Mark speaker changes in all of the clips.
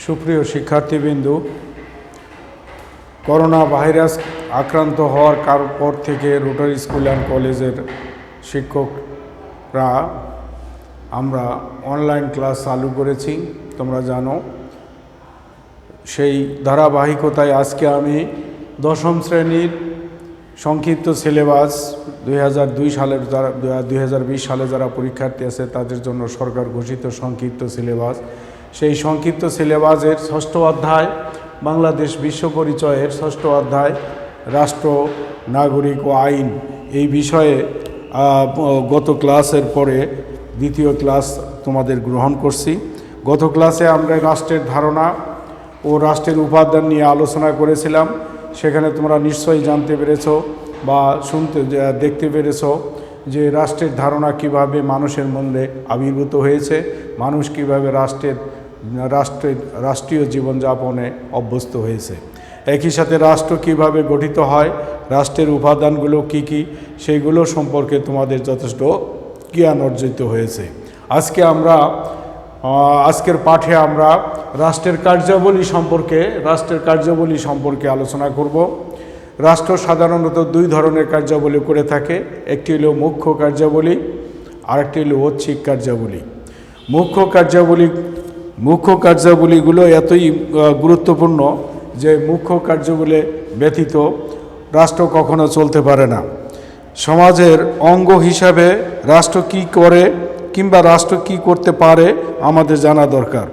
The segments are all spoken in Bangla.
Speaker 1: সুপ্রিয় শিক্ষার্থীবৃন্দু, করোনা ভাইরাস আক্রান্ত হওয়ার পর থেকে রোটারি স্কুল অ্যান্ড কলেজের শিক্ষকরা আমরা অনলাইন ক্লাস চালু করেছি। তোমরা জানো, সেই ধারাবাহিকতায় আজকে আমি দশম শ্রেণীর সংক্ষিপ্ত সিলেবাস 2020 সালে যারা পরীক্ষার্থী আছে তাদের জন্য সরকার ঘোষিত সংক্ষিপ্ত সিলেবাস, সেই সংক্ষিপ্ত সিলেবাসের 6ষ্ঠ অধ্যায় বাংলাদেশ বিশ্ব পরিচয়ের 6ষ্ঠ অধ্যায় রাষ্ট্র, নাগরিক ও আইন, এই বিষয়ে গত ক্লাসের পরে দ্বিতীয় ক্লাস তোমাদের গ্রহণ করছি। গত ক্লাসে আমরা রাষ্ট্রের ধারণা ও রাষ্ট্রের উপাদান নিয়ে আলোচনা করেছিলাম। সেখানে তোমরা নিশ্চয়ই জানতে পেরেছো বা দেখতে পেরেছো যে রাষ্ট্রের ধারণা কিভাবে মানুষের মধ্যে আবির্ভূত হয়েছে, মানুষ কিভাবে রাষ্ট্রীয় জীবনযাপনে অভ্যস্ত হয়েছে। একই সাথে রাষ্ট্র কিভাবে গঠিত হয়, রাষ্ট্রের উপাদানগুলো কি কি, সেইগুলো সম্পর্কে তোমাদের যথেষ্ট জ্ঞান অর্জিত হয়েছে। আজকের পাঠে আমরা রাষ্ট্রের কার্যাবলী সম্পর্কে আলোচনা করব। রাষ্ট্র সাধারণত দুই ধরনের কার্যাবলী করে থাকে, একটি হলো মুখ্য কার্যাবলী, আরেকটি হলো ঐচ্ছিক কার্যাবলী। মুখ্য কার্যাবলীগুলো এতই গুরুত্বপূর্ণ যে মুখ্য কার্যাবলী ব্যতীত রাষ্ট্র কখনো চলতে পারে না। সমাজের অঙ্গ হিসাবে রাষ্ট্র কী করে কিংবা রাষ্ট্র কী করতে পারে আমাদের জানা দরকার।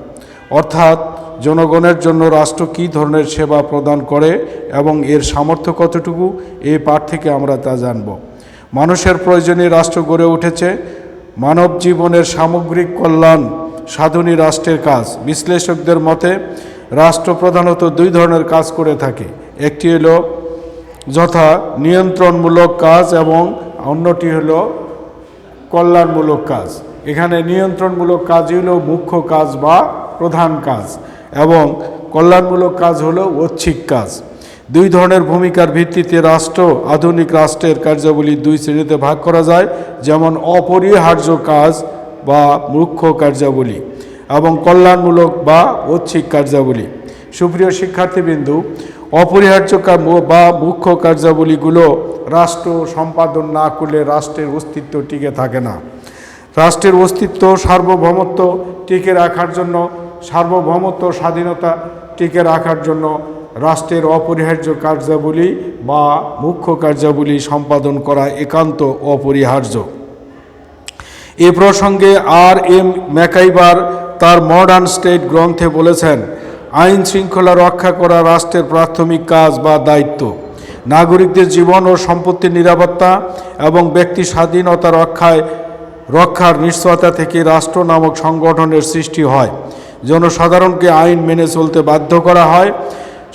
Speaker 1: অর্থাৎ জনগণের জন্য রাষ্ট্র কী ধরনের সেবা প্রদান করে এবং এর সামর্থ্য কতটুকু, এই পাঠ থেকে আমরা তা জানব। মানুষের প্রয়োজনে রাষ্ট্র গড়ে উঠেছে। মানব জীবনের সামগ্রিক কল্যাণ সাধনই রাষ্ট্রের কাজ। বিশ্লেষকদের মতে রাষ্ট্র প্রধানত দুই ধরনের কাজ করে থাকে, একটি হলো যথা নিয়ন্ত্রণমূলক কাজ এবং অন্যটি হলো কল্যাণমূলক কাজ। এখানে নিয়ন্ত্রণমূলক কাজই হলো মুখ্য কাজ বা প্রধান কাজ এবং কল্যাণমূলক কাজ হলো ঐচ্ছিক কাজ। দুই ধরনের ভূমিকার ভিত্তিতে আধুনিক রাষ্ট্রের কার্যাবলী দুই শ্রেণীতে ভাগ করা যায়, যেমন অপরিহার্য কাজ বা মুখ্য কার্যাবলী এবং কল্যাণমূলক বা ঐচ্ছিক কার্যাবলী। সুপ্রিয় শিক্ষার্থীবৃন্দু, অপরিহার্য বা মুখ্য কার্যাবলীগুলো রাষ্ট্র সম্পাদন না করলে রাষ্ট্রের অস্তিত্ব টিকে থাকে না। রাষ্ট্রের অস্তিত্ব সার্বভৌমত্ব স্বাধীনতা টিকে রাখার জন্য রাষ্ট্রের অপরিহার্য কার্যাবলী বা মুখ্য কার্যাবলী সম্পাদন করা একান্ত অপরিহার্য। এ প্রসঙ্গে R.M. ম্যাকাইভার তার মডার্ন স্টেট গ্রন্থে বলেছেন, আইন শৃঙ্খলা রক্ষা করা রাষ্ট্রের প্রাথমিক কাজ বা দায়িত্ব। নাগরিকদের জীবন ও সম্পত্তির নিরাপত্তা এবং ব্যক্তি স্বাধীনতা রক্ষার নিশ্চয়তা থেকে রাষ্ট্র নামক সংগঠনের সৃষ্টি হয়। জনসাধারণকে আইন মেনে চলতে বাধ্য করা হয়,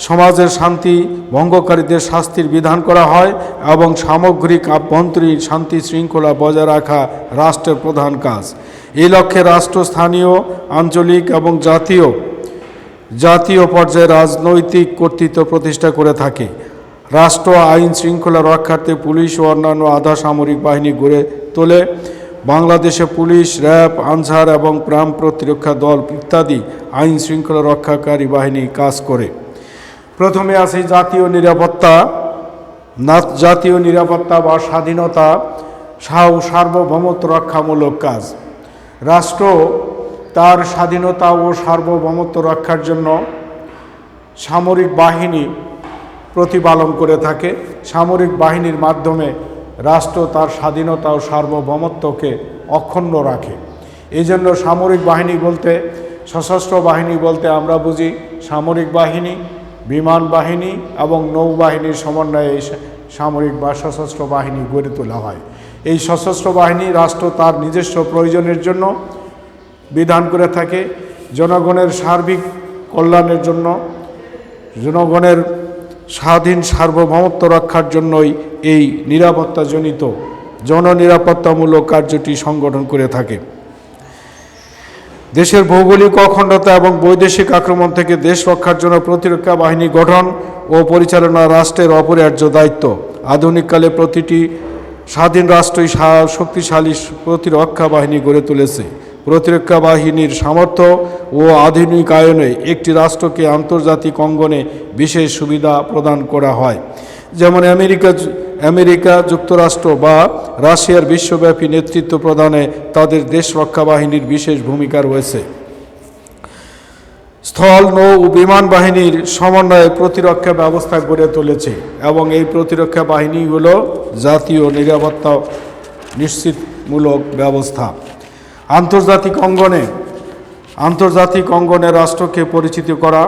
Speaker 1: সমাজের শান্তি ভঙ্গকারীদের শাস্তির বিধান করা হয় এবং সামগ্রিক আভ্যন্তরীণ শান্তি শৃঙ্খলা বজায় রাখা রাষ্ট্রের প্রধান কাজ। এই লক্ষ্যে রাষ্ট্র স্থানীয়, আঞ্চলিক এবং জাতীয় পর্যায়ে রাজনৈতিক কর্তৃত্ব প্রতিষ্ঠা করে থাকে। রাষ্ট্র আইন শৃঙ্খলা রক্ষার্থে পুলিশ ও অন্যান্য আধা সামরিক বাহিনী গড়ে তোলে। বাংলাদেশে পুলিশ, র্যাব, আনসার এবং গ্রাম প্রতিরক্ষা দল ইত্যাদি আইন শৃঙ্খলা রক্ষাকারী বাহিনী কাজ করে। প্রথমে আছে জাতীয় নিরাপত্তা বা স্বাধীনতা ও সার্বভৌমত্ব রক্ষামূলক কাজ। রাষ্ট্র তার স্বাধীনতা ও সার্বভৌমত্ব রক্ষার জন্য সামরিক বাহিনী প্রতিপালন করে থাকে। সামরিক বাহিনীর মাধ্যমে রাষ্ট্র তার স্বাধীনতা ও সার্বভৌমত্বকে অক্ষুণ্ণ রাখে। এই জন্য সামরিক বাহিনী বলতে, সশস্ত্র বাহিনী বলতে আমরা বুঝি সামরিক বাহিনী, বিমান বাহিনী এবং নৌবাহিনীর সমন্বয়ে সামরিক বা সশস্ত্র বাহিনী গড়ে তোলা হয়। এই সশস্ত্র বাহিনী রাষ্ট্র তার নিজস্ব প্রয়োজনের জন্য বিধান করে থাকে। জনগণের সার্বিক কল্যাণের জন্য, জনগণের স্বাধীন সার্বভৌমত্ব রক্ষার জন্যই এই নিরাপত্তাজনিত জননিরাপত্তামূলক কার্যটি সংগঠন করে থাকে। দেশের ভৌগোলিক অখণ্ডতা এবং বৈদেশিক আক্রমণ থেকে দেশ রক্ষার জন্য প্রতিরক্ষা বাহিনী গঠন ও পরিচালনা রাষ্ট্রের অপরিহার্য দায়িত্ব। আধুনিককালে প্রতিটি স্বাধীন রাষ্ট্রই শক্তিশালী প্রতিরক্ষা বাহিনী গড়ে তুলেছে। প্রতিরক্ষা বাহিনীর সামর্থ্য ও আধুনিকায়নে একটি রাষ্ট্রকে আন্তর্জাতিক অঙ্গনে বিশেষ সুবিধা প্রদান করা হয়। যেমন আমেরিকা যুক্তরাষ্ট্র বা রাশিয়ার বিশ্বব্যাপী নেতৃত্ব প্রদানে তাদের দেশ রক্ষা বাহিনীর বিশেষ ভূমিকা রয়েছে। স্থল, নৌ ও বিমান বাহিনীর সমন্বয়ে প্রতিরক্ষা ব্যবস্থা গড়ে তুলেছে এবং এই প্রতিরক্ষা বাহিনীগুলো জাতীয় নিরাপত্তা নিশ্চিতমূলক ব্যবস্থা। আন্তর্জাতিক অঙ্গনে রাষ্ট্রকে পরিচিত করা,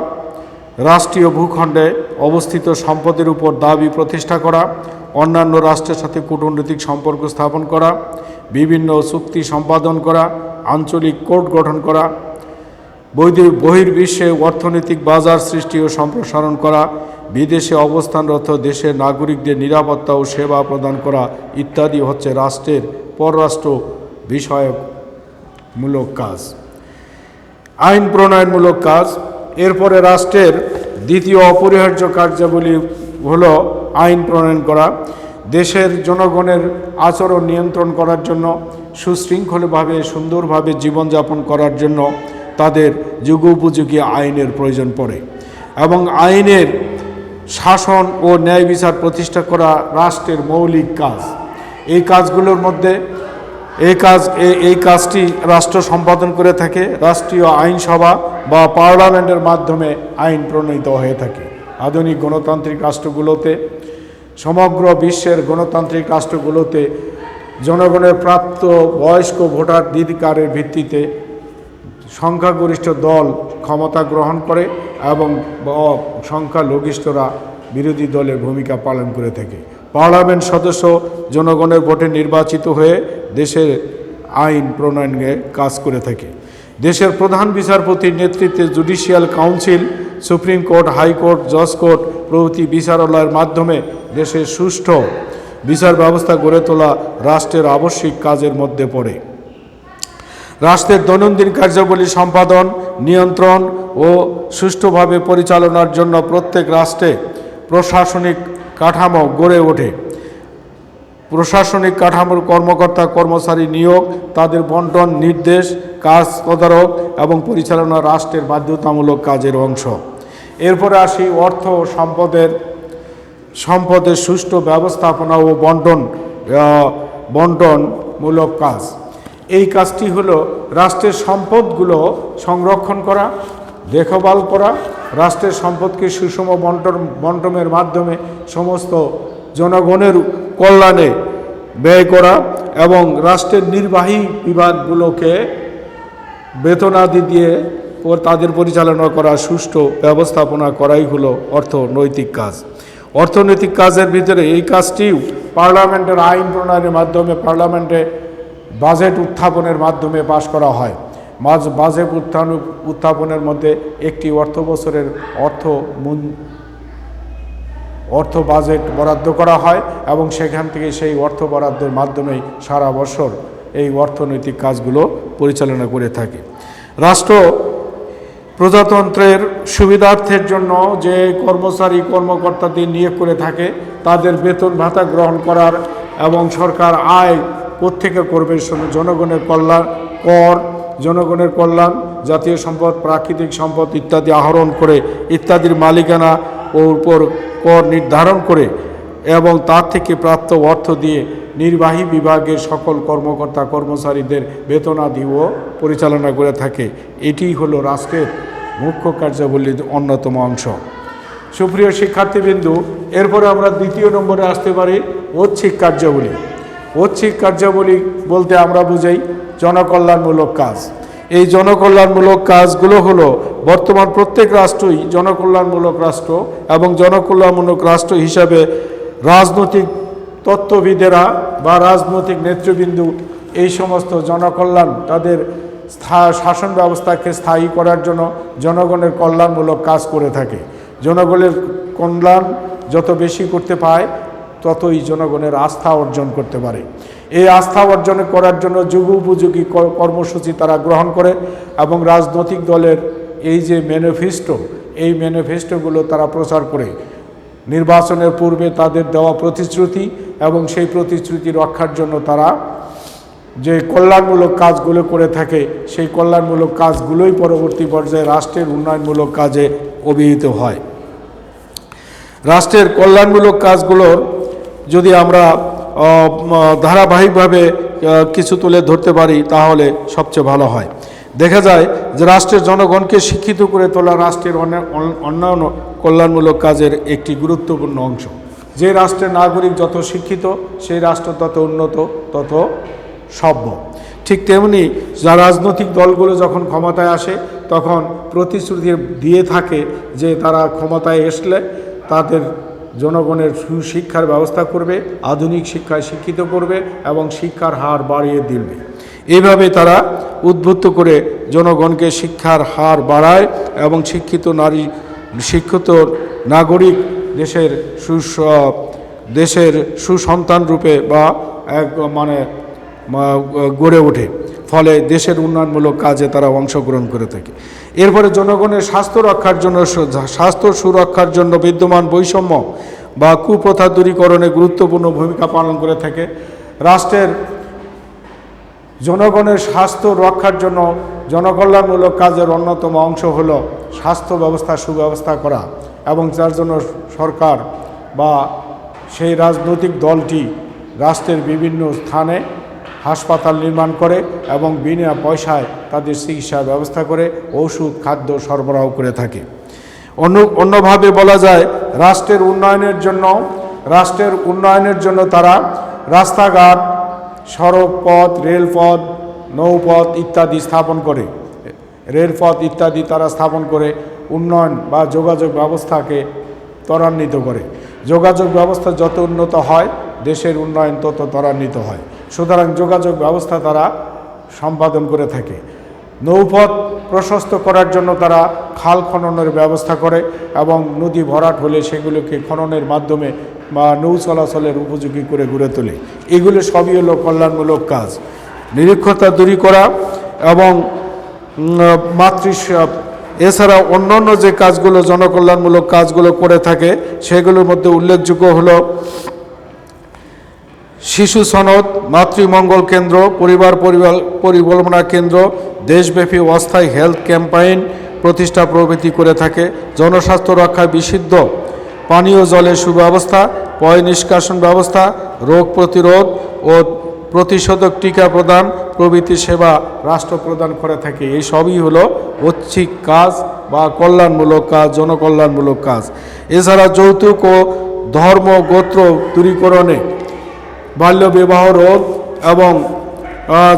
Speaker 1: রাষ্ট্রীয় ভূখণ্ডে অবস্থিত সম্পদের উপর দাবি প্রতিষ্ঠা করা, অন্যান্য রাষ্ট্রের সাথে কূটনৈতিক সম্পর্ক স্থাপন করা, বিভিন্ন চুক্তি সম্পাদন করা, আঞ্চলিক কোর্ট গঠন করা, বহির্বিশ্বে অর্থনৈতিক বাজার সৃষ্টি ও সম্প্রসারণ করা, বিদেশে অবস্থানরত দেশের নাগরিকদের নিরাপত্তা ও সেবা প্রদান করা ইত্যাদি হচ্ছে রাষ্ট্রের পররাষ্ট্র বিষয়কমূলক কাজ। আইন প্রণয়নমূলক কাজ। এরপরে রাষ্ট্রের দ্বিতীয় অপরিহার্য কার্যাবলী হল আইন প্রণয়ন করা। দেশের জনগণের আচরণ নিয়ন্ত্রণ করার জন্য, সুশৃঙ্খলভাবে সুন্দরভাবে জীবনযাপন করার জন্য তাদের যুগোপযোগী আইনের প্রয়োজন পড়ে এবং আইনের শাসন ও ন্যায় বিচার প্রতিষ্ঠা করা রাষ্ট্রের মৌলিক কাজ। এই কাজগুলোর মধ্যে এই কাজটি রাষ্ট্র সম্পাদন করে থাকে। রাষ্ট্রীয় আইনসভা বা পার্লামেন্টের মাধ্যমে আইন প্রণীত হয়ে থাকে। আধুনিক গণতান্ত্রিক রাষ্ট্রগুলোতে, সমগ্র বিশ্বের গণতান্ত্রিক রাষ্ট্রগুলোতে জনগণের প্রাপ্ত বয়স্ক ভোটাধিকারের ভিত্তিতে সংখ্যাগরিষ্ঠ দল ক্ষমতা গ্রহণ করে এবং সংখ্যালঘিষ্ঠরা বিরোধী দলের ভূমিকা পালন করে থাকে। পার্লামেন্ট সদস্য জনগণের ভোটে নির্বাচিত হয়ে দেশের আইন প্রণয়নে কাজ করে থাকে। দেশের প্রধান বিচারপতির নেতৃত্বে judicial council, supreme court, high court, জজ কোর্ট প্রভৃতি বিচারালয়ের মাধ্যমে দেশের সুষ্ঠু বিচার ব্যবস্থা গড়ে তোলা রাষ্ট্রের আবশ্যিক কাজের মধ্যে পড়ে। রাষ্ট্রের দৈনন্দিন কার্যাবলী সম্পাদন, নিয়ন্ত্রণ ও সুষ্ঠুভাবে পরিচালনার জন্য প্রত্যেক রাষ্ট্রে প্রশাসনিক কাঠামো গড়ে ওঠে। প্রশাসনিক কাঠামোর কর্মকর্তা কর্মচারী নিয়োগ, তাদের বন্টন, নির্দেশ, কাজ তদারক এবং পরিচালনা রাষ্ট্রের বাধ্যতামূলক কাজের অংশ। এরপরে আসি অর্থ ও সম্পদের সুষ্ঠু ব্যবস্থাপনা ও বন্টনমূলক কাজ। এই কাজটি হলো রাষ্ট্রের সম্পদগুলো সংরক্ষণ করা, দেখভাল করা, রাষ্ট্রের সম্পদকে সুষম বন্টনের মাধ্যমে সমস্ত জনগণের কল্যাণে ব্যয় করা এবং রাষ্ট্রের নির্বাহী বিভাগগুলোকে বেতনাদি দিয়ে তাদের পরিচালনা করা, সুষ্ঠু ব্যবস্থাপনা করাই হলো অর্থনৈতিক কাজ। অর্থনৈতিক কাজের ভিতরে এই কাজটিও পার্লামেন্টের আইন প্রণয়নের মাধ্যমে, পার্লামেন্টে বাজেট উত্থাপনের মাধ্যমে পাশ করা হয়। বাজেট উত্থাপনের মধ্যে একটি অর্থ বছরের অর্থ বাজেট বরাদ্দ করা হয় এবং সেখান থেকে সেই অর্থ বরাদ্দের মাধ্যমেই সারা বছর এই অর্থনৈতিক কাজগুলো পরিচালনা করে থাকে। রাষ্ট্র প্রজাতন্ত্রের সুবিধার্থের জন্য যে কর্মকর্তাদের নিয়োগ করে থাকে তাদের বেতন ভাতা গ্রহণ করার এবং সরকার আয় কোত্থেকে করবে, জনগণের কল্যাণ, কর, জনগণের কল্যাণ, জাতীয় সম্পদ, প্রাকৃতিক সম্পদ ইত্যাদি আহরণ করে ইত্যাদির মালিকানা ও উপর কর নির্ধারণ করে এবং তার থেকে প্রাপ্ত অর্থ দিয়ে নির্বাহী বিভাগের সকল কর্মকর্তা কর্মচারীদের বেতনাদিও পরিচালনা করে থাকে। এটি হলো রাষ্ট্রের মুখ্য কার্যাবলীর অন্যতম অংশ। সুপ্রিয় শিক্ষার্থীবৃন্দু, এরপরে আমরা দ্বিতীয় নম্বরে আসতে পারি ঐচ্ছিক কার্যাবলী। ঐচ্ছিক কার্যাবলী বলতে আমরা বুঝাই জনকল্যাণমূলক কাজ। এই জনকল্যাণমূলক কাজগুলো হলো বর্তমান প্রত্যেক রাষ্ট্রই জনকল্যাণমূলক রাষ্ট্র এবং জনকল্যাণমূলক রাষ্ট্র হিসাবে রাজনৈতিক তত্ত্ববিদেরা বা রাজনৈতিক নেতৃবৃন্দু এই সমস্ত জনকল্যাণ, তাদের শাসন ব্যবস্থাকে স্থায়ী করার জন্য জনগণের কল্যাণমূলক কাজ করে থাকে। জনগণের কল্যাণ যত বেশি করতে পায় ততই জনগণের আস্থা অর্জন করতে পারে। এই আস্থা অর্জন করার জন্য যুগোপযোগী কর্মসূচি তারা গ্রহণ করে এবং রাজনৈতিক দলের এই যে ম্যানিফেস্টো, এই ম্যানিফেস্টোগুলো তারা প্রচার করে নির্বাচনের পূর্বে তাদের দেওয়া প্রতিশ্রুতি এবং সেই প্রতিশ্রুতি রক্ষার জন্য তারা যে কল্যাণমূলক কাজগুলো করে থাকে, সেই কল্যাণমূলক কাজগুলোই পরবর্তী পর্যায়ে রাষ্ট্রের উন্নয়নমূলক কাজে অভিহিত হয়। রাষ্ট্রের কল্যাণমূলক কাজগুলোর যদি আমরা ধারাবাহিকভাবে কিছু তুলে ধরতে পারি তাহলে সবচেয়ে ভালো হয়। দেখা যায় যে রাষ্ট্রের জনগণকে শিক্ষিত করে তোলা রাষ্ট্রের অন্যান্য কল্যাণমূলক কাজের একটি গুরুত্বপূর্ণ অংশ। যে রাষ্ট্রের নাগরিক যত শিক্ষিত, সেই রাষ্ট্র তত উন্নত, তত সভ্য। ঠিক তেমনি যা রাজনৈতিক দলগুলো যখন ক্ষমতায় আসে তখন প্রতিশ্রুতি দিয়ে থাকে যে তারা ক্ষমতায় আসলে তাদের জনগণের সুশিক্ষার ব্যবস্থা করবে, আধুনিক শিক্ষায় শিক্ষিত করবে এবং শিক্ষার হার বাড়িয়ে দিবে। এইভাবে তারা উদ্বুদ্ধ করে জনগণকে শিক্ষার হার বাড়ায় এবং শিক্ষিত নাগরিক দেশের সুসন্তান রূপে বা এক গড়ে ওঠে। ফলে দেশের উন্নয়নমূলক কাজে তারা অংশগ্রহণ করে থাকে। এরপরে জনগণের স্বাস্থ্য সুরক্ষার জন্য বিদ্যমান বৈষম্য বা কুপ্রথা দূরীকরণে গুরুত্বপূর্ণ ভূমিকা পালন করে থাকে। রাষ্ট্রের জনগণের স্বাস্থ্য রক্ষার জন্য জনকল্যাণমূলক কাজের অন্যতম অংশ হল স্বাস্থ্য ব্যবস্থা সুব্যবস্থা করা, এবং যার জন্য সরকার বা সেই রাজনৈতিক দলটি রাষ্ট্রের বিভিন্ন স্থানে হাসপাতাল নির্মাণ করে এবং বিনা পয়সায় তাদের চিকিৎসার ব্যবস্থা করে, ওষুধ খাদ্য সরবরাহ করে থাকে। অন্যভাবে বলা যায় রাষ্ট্রের উন্নয়নের জন্য তারা রাস্তাঘাট, সড়ক পথ, রেলপথ, নৌপথ ইত্যাদি স্থাপন করে, রেলপথ ইত্যাদি তারা স্থাপন করে উন্নয়ন বা যোগাযোগ ব্যবস্থাকে ত্বরান্বিত করে। যোগাযোগ ব্যবস্থা যত উন্নত হয় দেশের উন্নয়ন তত ত্বরান্বিত হয়। সুতরাং যোগাযোগ ব্যবস্থা তারা সম্পাদন করে থাকে। নৌপথ প্রশস্ত করার জন্য তারা খাল খননের ব্যবস্থা করে এবং নদী ভরাট হলে সেগুলোকে খননের মাধ্যমে বা নৌ চলাচলের উপযোগী করে গড়ে তোলে। এগুলো সবই হলো কল্যাণমূলক কাজ। নিরক্ষরতা দূরী করা এবং এছাড়া অন্যান্য যে কাজগুলো জনকল্যাণমূলক কাজগুলো করে থাকে সেগুলোর মধ্যে উল্লেখযোগ্য হলো শিশু সনদ, মাতৃমঙ্গল কেন্দ্র, পরিবার পরিকল্পনা কেন্দ্র, দেশব্যাপী অস্থায়ী হেলথ ক্যাম্পেইন প্রতিষ্ঠা প্রভৃতি করে থাকে। জনস্বাস্থ্য রক্ষায় বিশুদ্ধ পানীয় জলের সুব্যবস্থা, পয় নিষ্কাশন ব্যবস্থা, রোগ প্রতিরোধ ও প্রতিষেধক টিকা প্রদান প্রভৃতি সেবা রাষ্ট্র প্রদান করে থাকে। এই সবই হলো ঐচ্ছিক কাজ বা কল্যাণমূলক কাজ, জনকল্যাণমূলক কাজ। এছাড়া যৌতুক ও ধর্ম গোত্র দূরীকরণে, বাল্যবিবাহ রোধ এবং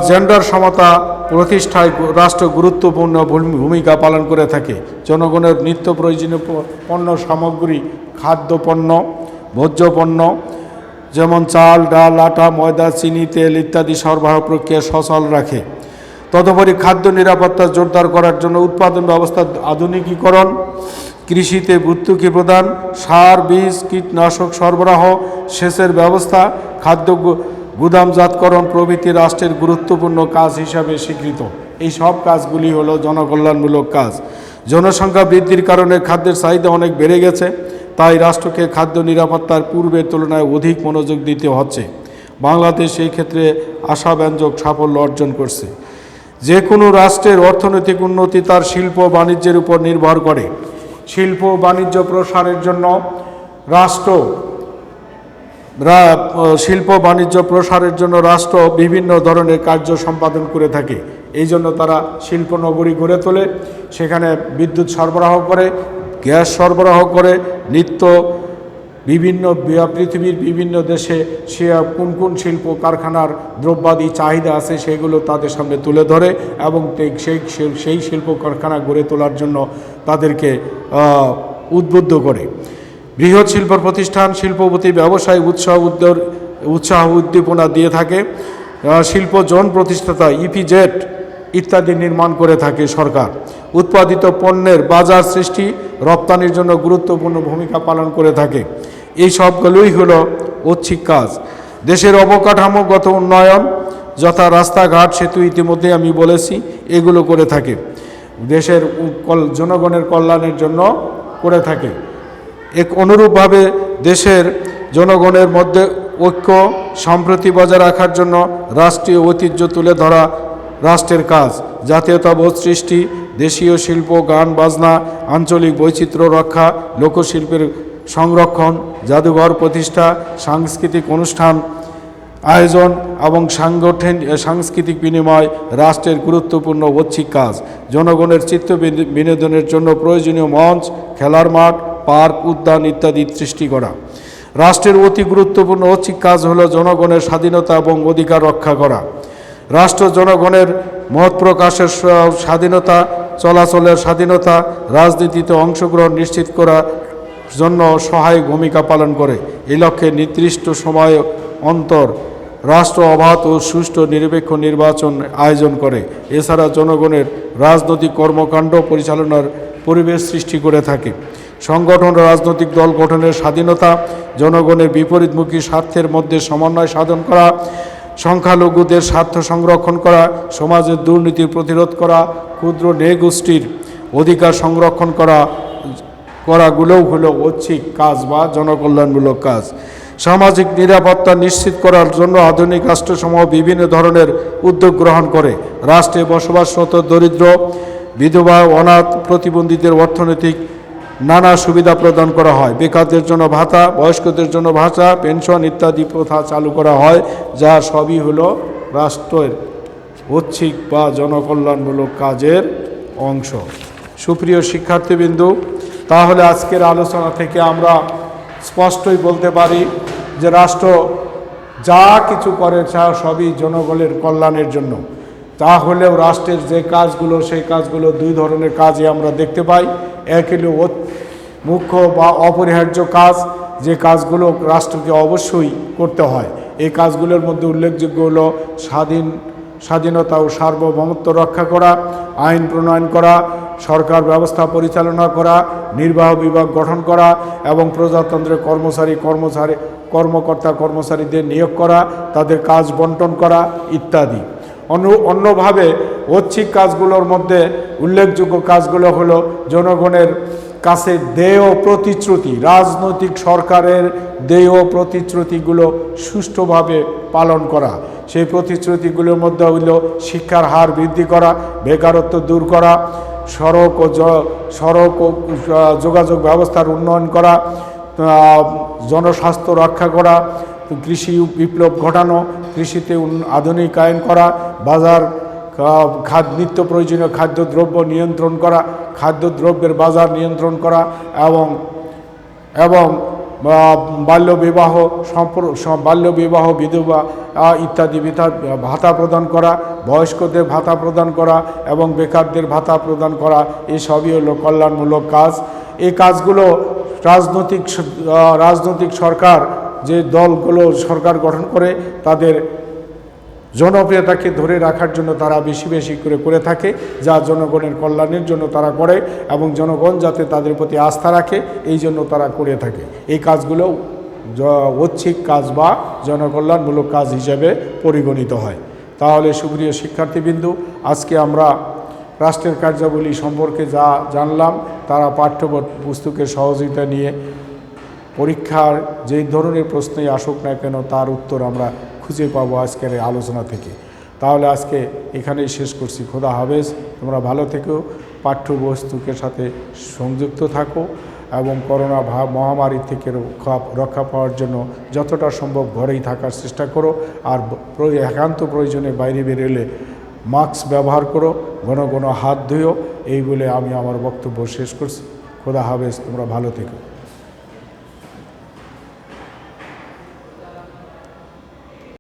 Speaker 1: জেন্ডার সমতা প্রতিষ্ঠায় রাষ্ট্র গুরুত্বপূর্ণ ভূমিকা পালন করে থাকে। জনগণের নিত্য প্রয়োজনীয় পণ্য সামগ্রী, খাদ্যপণ্য, ভোজ্যপণ্য যেমন চাল, ডাল, আটা, ময়দা, চিনি, তেল ইত্যাদি সরবরাহ প্রক্রিয়া সচল রাখে। তদুপরি খাদ্য নিরাপত্তা জোরদার করার জন্য উৎপাদন ব্যবস্থা আধুনিকীকরণ, কৃষিতে ভর্তুকি প্রদান, সার, বীজ, কীটনাশক সরবরাহ, সেচের ব্যবস্থা, খাদ্য গুদামজাতকরণ প্রভৃতি রাষ্ট্রের গুরুত্বপূর্ণ কাজ হিসাবে স্বীকৃত। এই সব কাজগুলি হলো জনকল্যাণমূলক কাজ। জনসংখ্যা বৃদ্ধির কারণে খাদ্যের চাহিদা অনেক বেড়ে গেছে, তাই রাষ্ট্রকে খাদ্য নিরাপত্তার পূর্বের তুলনায় অধিক মনোযোগ দিতে হচ্ছে। বাংলাদেশ এই ক্ষেত্রে আশাব্যঞ্জক সাফল্য অর্জন করছে। যে কোনো রাষ্ট্রের অর্থনৈতিক উন্নতি তার শিল্প বাণিজ্যের উপর নির্ভর করে। শিল্প বাণিজ্য প্রসারের জন্য রাষ্ট্র বিভিন্ন ধরনের কার্য সম্পাদন করে থাকে। এই জন্য তারা শিল্পনগরী গড়ে তোলে, সেখানে বিদ্যুৎ সরবরাহ করে, গ্যাস সরবরাহ করে, পৃথিবীর বিভিন্ন দেশে সে কোন শিল্প কারখানার দ্রব্যাদি চাহিদা আছে সেগুলো তাদের সামনে তুলে ধরে এবং সেই শিল্প কারখানা গড়ে তোলার জন্য তাদেরকে উদ্বুদ্ধ করে। বৃহৎ শিল্প প্রতিষ্ঠান শিল্পপতি ব্যবসায় উৎসাহ উদ্দীপনা দিয়ে থাকে। শিল্প জোন প্রতিষ্ঠাতা ইপিজেড ইত্যাদি নির্মাণ করে থাকে সরকার। উৎপাদিত পণ্যের বাজার সৃষ্টি, রপ্তানির জন্য গুরুত্বপূর্ণ ভূমিকা পালন করে থাকে। এই সবগুলোই হলো ঐচ্ছিক কাজ। দেশের অবকাঠামোগত উন্নয়ন যথা রাস্তাঘাট, সেতু ইতিমধ্যে আমি বলেছি, এগুলো করে থাকে। দেশের জনগণের কল্যাণের জন্য করে থাকে। অনুরূপভাবে দেশের জনগণের মধ্যে ঐক্য সম্প্রীতি বজায় রাখার জন্য রাষ্ট্রীয় ঐতিহ্য তুলে ধরা রাষ্ট্রের কাজ। জাতীয়তাবোধ সৃষ্টি, দেশীয় শিল্প, গান বাজনা, আঞ্চলিক বৈচিত্র্য রক্ষা, লোকশিল্পের সংরক্ষণ, জাদুঘর প্রতিষ্ঠা, সাংস্কৃতিক অনুষ্ঠান আয়োজন এবং সাংস্কৃতিক বিনিময় রাষ্ট্রের গুরুত্বপূর্ণ ঐচ্ছিক কাজ। জনগণের চিত্ত বিনোদনের জন্য প্রয়োজনীয় মঞ্চ, খেলার মাঠ, পার্ক, উদ্যান ইত্যাদি সৃষ্টি করা। রাষ্ট্রের অতি গুরুত্বপূর্ণ ঐচ্ছিক কাজ হল জনগণের স্বাধীনতা এবং অধিকার রক্ষা করা। রাষ্ট্র জনগণের মত প্রকাশের স্বাধীনতা, চলাচলের স্বাধীনতা, রাজনীতিতে অংশগ্রহণ নিশ্চিত করার জন্য সহায়ক ভূমিকা পালন করে। এই লক্ষ্যে নির্দিষ্ট সময় অন্তর রাষ্ট্র অবাধ ও সুষ্ঠু নিরপেক্ষ নির্বাচন আয়োজন করে। এছাড়া জনগণের রাজনৈতিক কর্মকাণ্ড পরিচালনার পরিবেশ সৃষ্টি করে থাকে। সংগঠন ও রাজনৈতিক দল গঠনের স্বাধীনতা, জনগণের বিপরীতমুখী স্বার্থের মধ্যে সমন্বয় সাধন করা, সংখ্যালঘুদের স্বার্থ সংরক্ষণ করা, সমাজের দুর্নীতি প্রতিরোধ করা, ক্ষুদ্র নৃগোষ্ঠীর অধিকার সংরক্ষণ করাগুলোও হলো ঐচ্ছিক কাজ বা জনকল্যাণমূলক কাজ। সামাজিক নিরাপত্তা নিশ্চিত করার জন্য আধুনিক রাষ্ট্রসমূহ বিভিন্ন ধরনের উদ্যোগ গ্রহণ করে। রাষ্ট্রে বসবাসরত দরিদ্র, বিধবা, অনাথ, প্রতিবন্ধীদের অর্থনৈতিক নানা সুবিধা প্রদান করা হয়। বেকারদের জন্য ভাতা, বয়স্কদের জন্য ভাতা, পেনশন ইত্যাদি প্রথা চালু করা হয়, যা সবই হলো রাষ্ট্রের ঐচ্ছিক বা জনকল্যাণমূলক কাজের অংশ। সুপ্রিয় শিক্ষার্থীবৃন্দু, তাহলে আজকের আলোচনা থেকে আমরা স্পষ্টই বলতে পারি যে রাষ্ট্র যা কিছু করে তা সবই জনগণের কল্যাণের জন্য। তাহলেও রাষ্ট্রের যে কাজগুলো, সেই কাজগুলো দুই ধরনের কাজই আমরা দেখতে পাই। এক হলো মুখ্য বা অপরিহার্য কাজ, যে কাজগুলো রাষ্ট্রকে অবশ্যই করতে হয়। এই কাজগুলোর মধ্যে উল্লেখযোগ্য হলো স্বাধীনতা ও সার্বভৌমত্ব রক্ষা করা, আইন প্রণয়ন করা, সরকার ব্যবস্থা পরিচালনা করা, নির্বাহ বিভাগ গঠন করা এবং প্রজাতন্ত্রের কর্মকর্তা কর্মচারীদের নিয়োগ করা, তাদের কাজ বন্টন করা ইত্যাদি। অন্যভাবে ঐচ্ছিক কাজগুলোর মধ্যে উল্লেখযোগ্য কাজগুলো হলো জনগণের কাছে দেয় প্রতিশ্রুতি, রাজনৈতিক সরকারের দেয় প্রতিশ্রুতিগুলো সুষ্ঠুভাবে পালন করা। সেই প্রতিশ্রুতিগুলোর মধ্যে হইল শিক্ষার হার বৃদ্ধি করা, বেকারত্ব দূর করা, সড়ক ও যোগাযোগ ব্যবস্থার উন্নয়ন করা, জনস্বাস্থ্য রক্ষা করা, কৃষি বিপ্লব ঘটানো, কৃষিতে আধুনিকায়ন করা, বাজার নিত্য প্রয়োজনীয় খাদ্যদ্রব্য নিয়ন্ত্রণ করা, খাদ্যদ্রব্যের বাজার নিয়ন্ত্রণ করা এবং বাল্যবিবাহ বিধবা ইত্যাদি ভাতা প্রদান করা, বয়স্কদের ভাতা প্রদান করা এবং বেকারদের ভাতা প্রদান করা, এই সবই হলো কল্যাণমূলক কাজ। এই কাজগুলো রাজনৈতিক সরকার, যে দলগুলো সরকার গঠন করে, তাদের জনপ্রিয়তাকে ধরে রাখার জন্য তারা বেশি বেশি করে থাকে, যা জনগণের কল্যাণের জন্য তারা করে এবং জনগণ যাতে তাদের প্রতি আস্থা রাখে, এই জন্য তারা করে থাকে। এই কাজগুলো ঐচ্ছিক কাজ বা জনকল্যাণমূলক কাজ হিসেবে পরিগণিত হয়। তাহলে সুপ্রিয় শিক্ষার্থীবৃন্দু, আজকে আমরা রাষ্ট্রের কার্যাবলী সম্পর্কে যা জানলাম, তারা পাঠ্য পুস্তকের সহযোগিতা নিয়ে পরীক্ষার যেই ধরনের প্রশ্নই আসুক না কেন, তার উত্তর আমরা খুঁজে পাবো আজকের এই আলোচনা থেকে। তাহলে আজকে এখানেই শেষ করছি। খোদা হাফেজ। তোমরা ভালো থেকো, পাঠ্যপুস্তকের সাথে সংযুক্ত থাকো এবং করোনা মহামারী থেকে রক্ষা পাওয়ার জন্য যতটা সম্ভব ঘরেই থাকার চেষ্টা করো। আর একান্ত প্রয়োজনে বাইরে বেরোলে মাস্ক ব্যবহার করো, ঘন ঘন হাত ধুও। এই বলে আমি আমার বক্তব্য শেষ করছি। খোদা হাফেজ। তোমরা ভালো থেকো।